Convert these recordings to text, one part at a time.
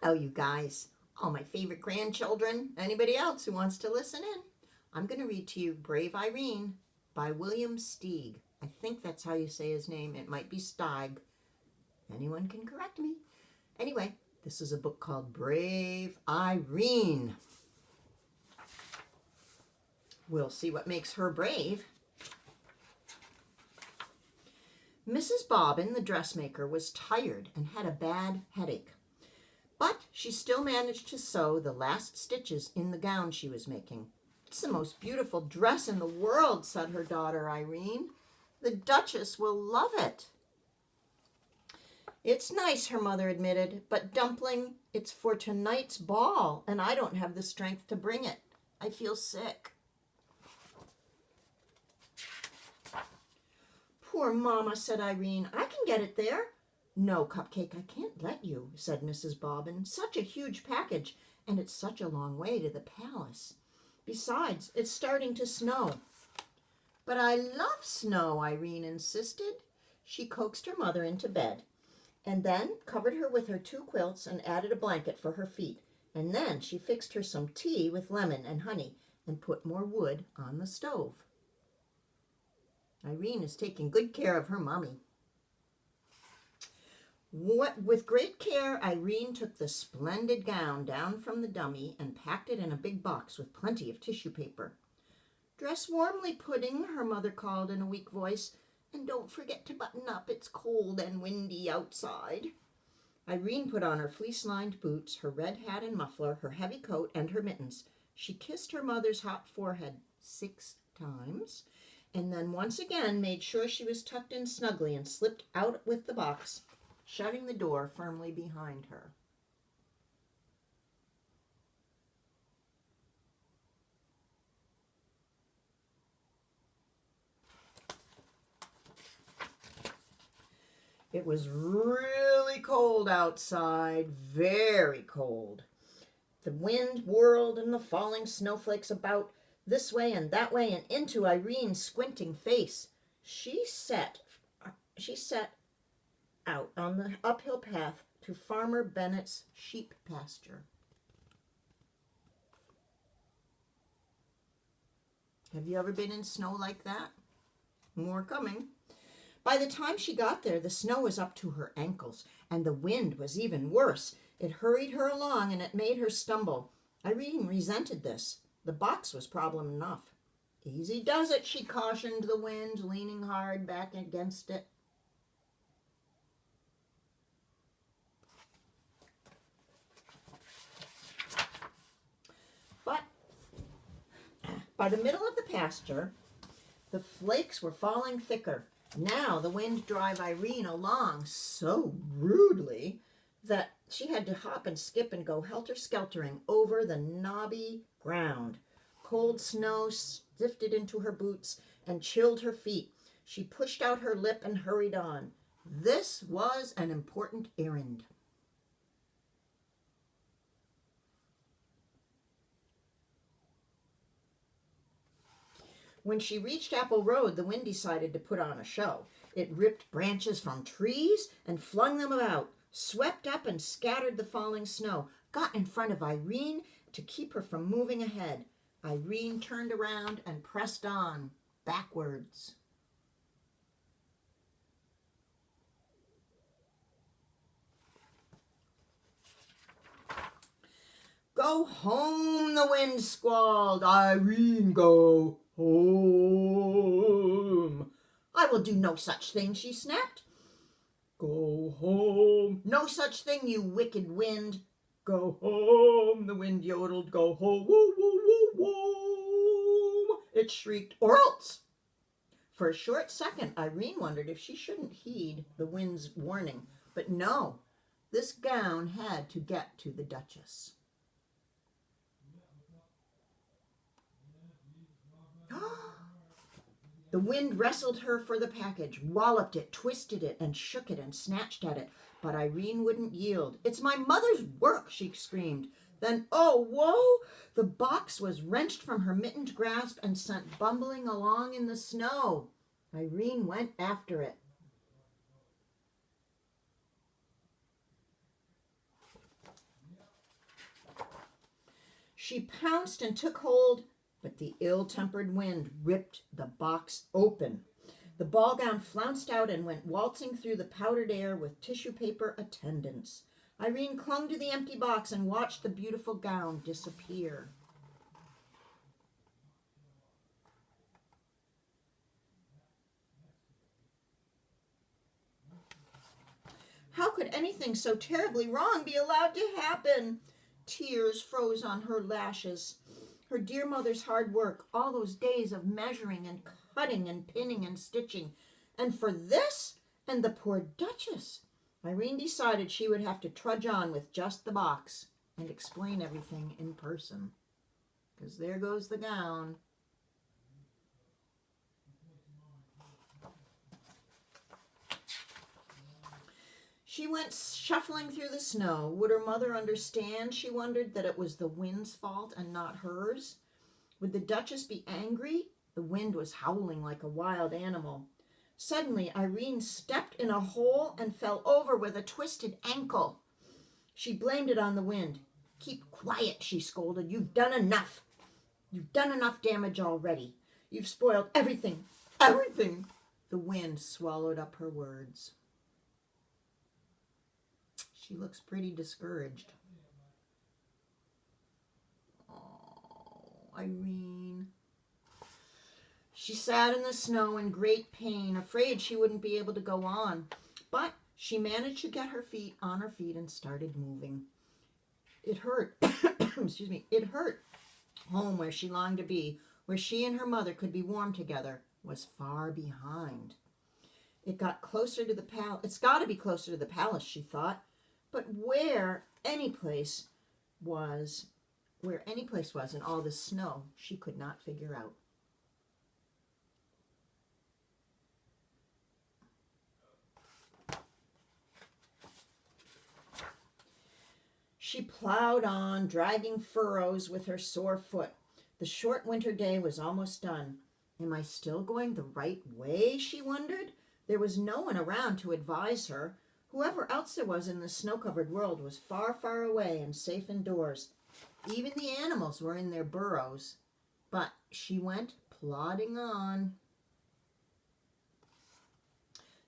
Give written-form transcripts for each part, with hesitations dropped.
Oh, you guys, all my favorite grandchildren, anybody else who wants to listen in, I'm going to read to you Brave Irene by William Steig. I think that's how you say his name. It might be Steig. Anyone can correct me. Anyway, this is a book called Brave Irene. We'll see what makes her brave. Mrs. Bobbin, the dressmaker, was tired and had a bad headache. But she still managed to sew the last stitches in the gown she was making. "It's the most beautiful dress in the world," said her daughter Irene. "The Duchess will love it." "It's nice," her mother admitted, "but Dumpling, it's for tonight's ball, and I don't have the strength to bring it. I feel sick." "Poor Mama," said Irene. "I can get it there." "No, Cupcake, I can't let you," said Mrs. Bobbin. "Such a huge package, and it's such a long way to the palace. Besides, it's starting to snow." "But I love snow," Irene insisted. She coaxed her mother into bed, and then covered her with her 2 quilts and added a blanket for her feet. And then she fixed her some tea with lemon and honey and put more wood on the stove. Irene is taking good care of her mummy. With great care, Irene took the splendid gown down from the dummy and packed it in a big box with plenty of tissue paper. "Dress warmly, Pudding," her mother called in a weak voice, "and don't forget to button up. It's cold and windy outside." Irene put on her fleece-lined boots, her red hat and muffler, her heavy coat, and her mittens. She kissed her mother's hot forehead 6 times, and then once again made sure she was tucked in snugly and slipped out with the box, shutting the door firmly behind her. It was really cold outside, very cold. The wind whirled and the falling snowflakes about this way and that way and into Irene's squinting face. She set out on the uphill path to Farmer Bennett's sheep pasture. Have you ever been in snow like that? More coming. By the time she got there, the snow was up to her ankles, and the wind was even worse. It hurried her along, and it made her stumble. Irene resented this. The box was problem enough. "Easy does it," she cautioned the wind, leaning hard back against it. But by the middle of the pasture, the flakes were falling thicker. Now the wind drove Irene along so rudely that she had to hop and skip and go helter-skeltering over the knobby ground. Cold snow sifted into her boots and chilled her feet. She pushed out her lip and hurried on. This was an important errand. When she reached Apple Road, the wind decided to put on a show. It ripped branches from trees and flung them about, swept up and scattered the falling snow, got in front of Irene to keep her from moving ahead. Irene turned around and pressed on, backwards. "Go home," the wind squalled. "Irene, go home." "I will do no such thing," she snapped. "Go home." "No such thing, you wicked wind." "Go home," the wind yodeled. "Go home, woo, woo, woo, woo," it shrieked, "or else." For a short second, Irene wondered if she shouldn't heed the wind's warning. But no, this gown had to get to the Duchess. The wind wrestled her for the package, walloped it, twisted it, and shook it and snatched at it. But Irene wouldn't yield. "It's my mother's work," she screamed. Then, oh, whoa! The box was wrenched from her mittened grasp and sent bumbling along in the snow. Irene went after it. She pounced and took hold, but the ill-tempered wind ripped the box open. The ball gown flounced out and went waltzing through the powdered air with tissue paper attendants. Irene clung to the empty box and watched the beautiful gown disappear. How could anything so terribly wrong be allowed to happen? Tears froze on her lashes. Her dear mother's hard work, all those days of measuring and cutting and pinning and stitching. And for this? And the poor Duchess. Irene decided she would have to trudge on with just the box and explain everything in person. Because there goes the gown. She went shuffling through the snow. Would her mother understand, she wondered, that it was the wind's fault and not hers? Would the Duchess be angry? The wind was howling like a wild animal. Suddenly, Irene stepped in a hole and fell over with a twisted ankle. She blamed it on the wind. "Keep quiet," she scolded. "You've done enough. You've done enough damage already. You've spoiled everything. Everything." The wind swallowed up her words. She looks pretty discouraged. Oh, Irene. She sat in the snow in great pain, afraid she wouldn't be able to go on. But she managed to get her feet on her feet and started moving. It hurt. Excuse me. It hurt. Home, where she longed to be, where she and her mother could be warm together, was far behind. It's got to be closer to the palace, she thought. But where any place was in all this snow, she could not figure out. She plowed on, dragging furrows with her sore foot. The short winter day was almost done. Am I still going the right way, she wondered. There was no one around to advise her. Whoever else there was in the snow-covered world was far, far away and safe indoors. Even the animals were in their burrows. But she went plodding on.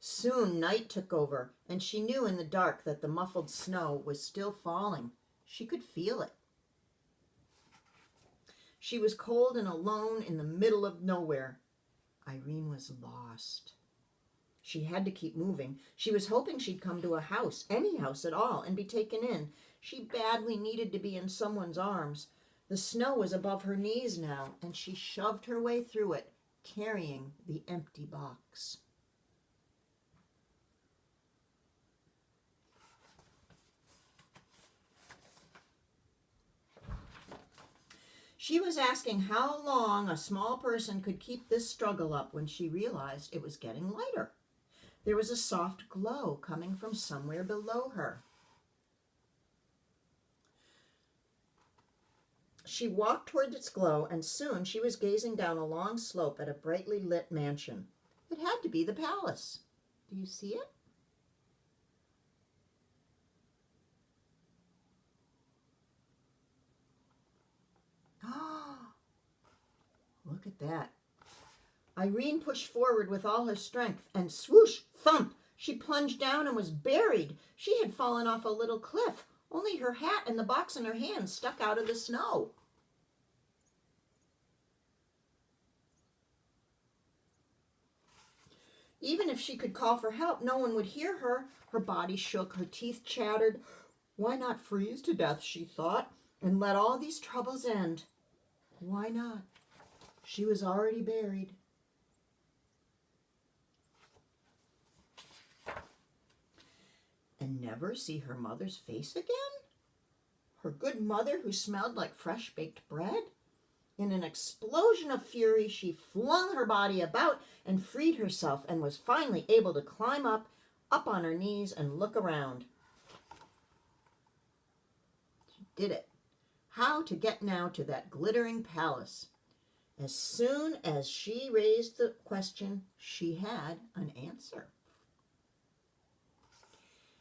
Soon night took over, and she knew in the dark that the muffled snow was still falling. She could feel it. She was cold and alone in the middle of nowhere. Irene was lost. She had to keep moving. She was hoping she'd come to a house, any house at all, and be taken in. She badly needed to be in someone's arms. The snow was above her knees now, and she shoved her way through it, carrying the empty box. She was asking how long a small person could keep this struggle up when she realized it was getting lighter. There was a soft glow coming from somewhere below her. She walked toward its glow, and soon she was gazing down a long slope at a brightly lit mansion. It had to be the palace. Do you see it? Ah, look at that. Irene pushed forward with all her strength, and swoosh, thump, she plunged down and was buried. She had fallen off a little cliff. Only her hat and the box in her hand stuck out of the snow. Even if she could call for help, no one would hear her. Her body shook, her teeth chattered. Why not freeze to death, she thought, and let all these troubles end? Why not? She was already buried. And never see her mother's face again? Her good mother who smelled like fresh baked bread? In an explosion of fury, she flung her body about and freed herself and was finally able to climb up on her knees and look around. She did it. How to get now to that glittering palace? As soon as she raised the question, she had an answer.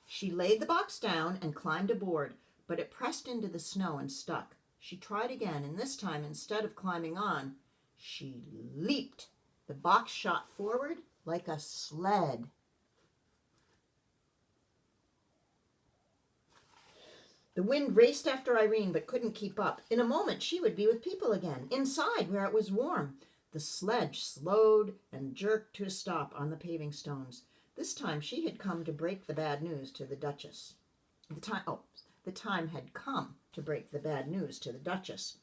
She laid the box down and climbed aboard, but it pressed into the snow and stuck. She tried again, and this time, instead of climbing on, she leaped. The box shot forward like a sled. The wind raced after Irene but couldn't keep up. In a moment, she would be with people again, inside where it was warm. The sledge slowed and jerked to a stop on the paving stones. This time she had come to break the bad news to the Duchess. The time had come to break the bad news to the Duchess.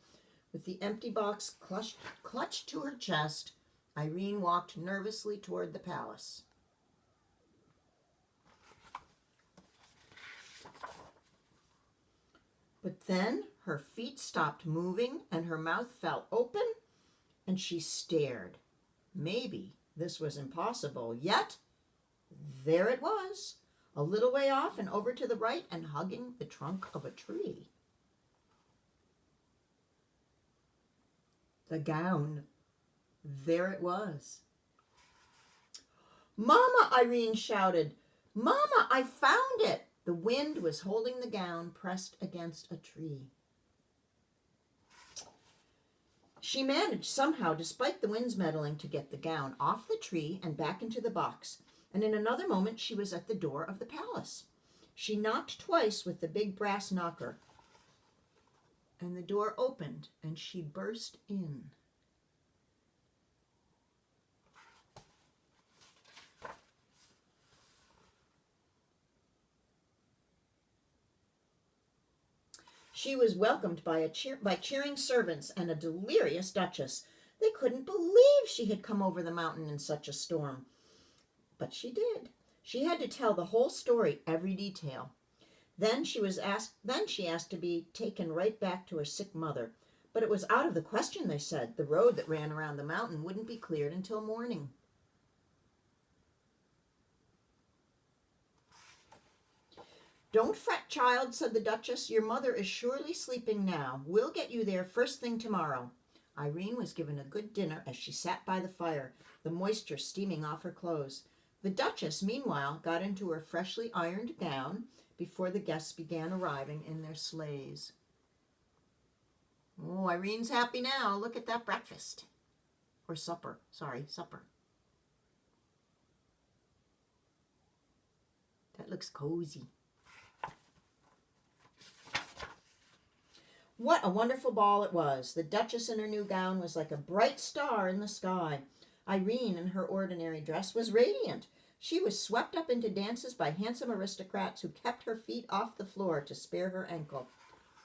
With the empty box clutched to her chest, Irene walked nervously toward the palace. But then her feet stopped moving and her mouth fell open and she stared. Maybe this was impossible, yet there it was, a little way off and over to the right and hugging the trunk of a tree. The gown. There it was. "Mama!" Irene shouted. "Mama, I found it!" The wind was holding the gown pressed against a tree. She managed somehow, despite the wind's meddling, to get the gown off the tree and back into the box, and in another moment she was at the door of the palace. She knocked twice with the big brass knocker, and the door opened, and she burst in. She was welcomed by cheering servants and a delirious Duchess. They couldn't believe she had come over the mountain in such a storm. But she did. She had to tell the whole story, every detail. Then she asked to be taken right back to her sick mother. But it was out of the question, they said. The road that ran around the mountain wouldn't be cleared until morning. "Don't fret, child," said the Duchess. "Your mother is surely sleeping now. We'll get you there first thing tomorrow." Irene was given a good dinner as she sat by the fire, the moisture steaming off her clothes. The Duchess, meanwhile, got into her freshly ironed gown before the guests began arriving in their sleighs. Oh, Irene's happy now. Look at that breakfast. Or supper. Sorry, supper. That looks cozy. What a wonderful ball it was. The Duchess in her new gown was like a bright star in the sky. Irene, in her ordinary dress, was radiant. She was swept up into dances by handsome aristocrats who kept her feet off the floor to spare her ankle.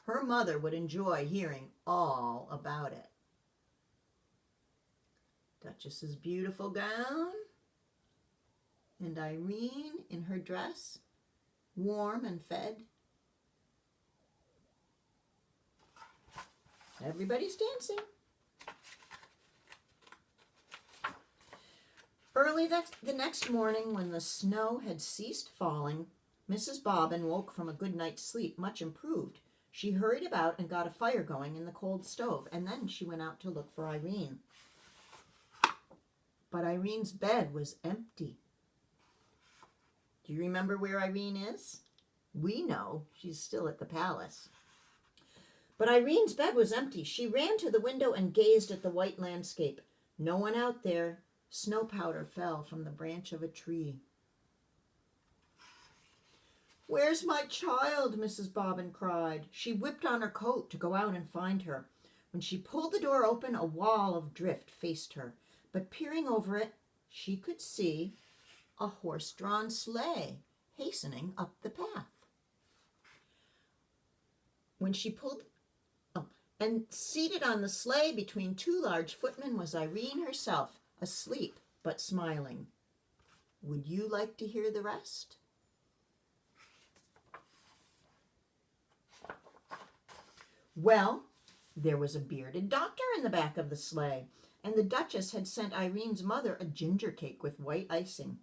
Her mother would enjoy hearing all about it. Duchess's beautiful gown, and Irene in her dress, warm and fed. Everybody's dancing. Early the next morning, when the snow had ceased falling, Mrs. Bobbin woke from a good night's sleep, much improved. She hurried about and got a fire going in the cold stove, and then she went out to look for Irene. But Irene's bed was empty. Do you remember where Irene is? We know. She's still at the palace. But Irene's bed was empty. She ran to the window and gazed at the white landscape. No one out there. Snow powder fell from the branch of a tree. "Where's my child?" Mrs. Bobbin cried. She whipped on her coat to go out and find her. When she pulled the door open, a wall of drift faced her. But peering over it, she could see a horse-drawn sleigh hastening up the path. And seated on the sleigh between two large footmen was Irene herself, asleep but smiling. Would you like to hear the rest? Well, there was a bearded doctor in the back of the sleigh, and the Duchess had sent Irene's mother a ginger cake with white icing,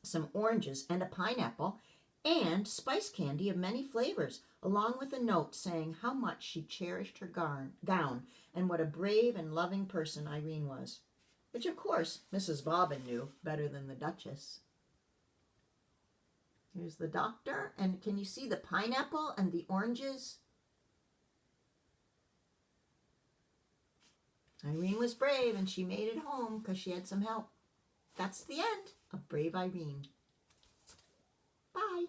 some oranges and a pineapple, and spice candy of many flavors, along with a note saying how much she cherished her gown and what a brave and loving person Irene was, which of course Mrs. Bobbin knew better than the Duchess. Here's the doctor, and can you see the pineapple and the oranges? Irene was brave and she made it home because she had some help. That's the end of Brave Irene. Bye.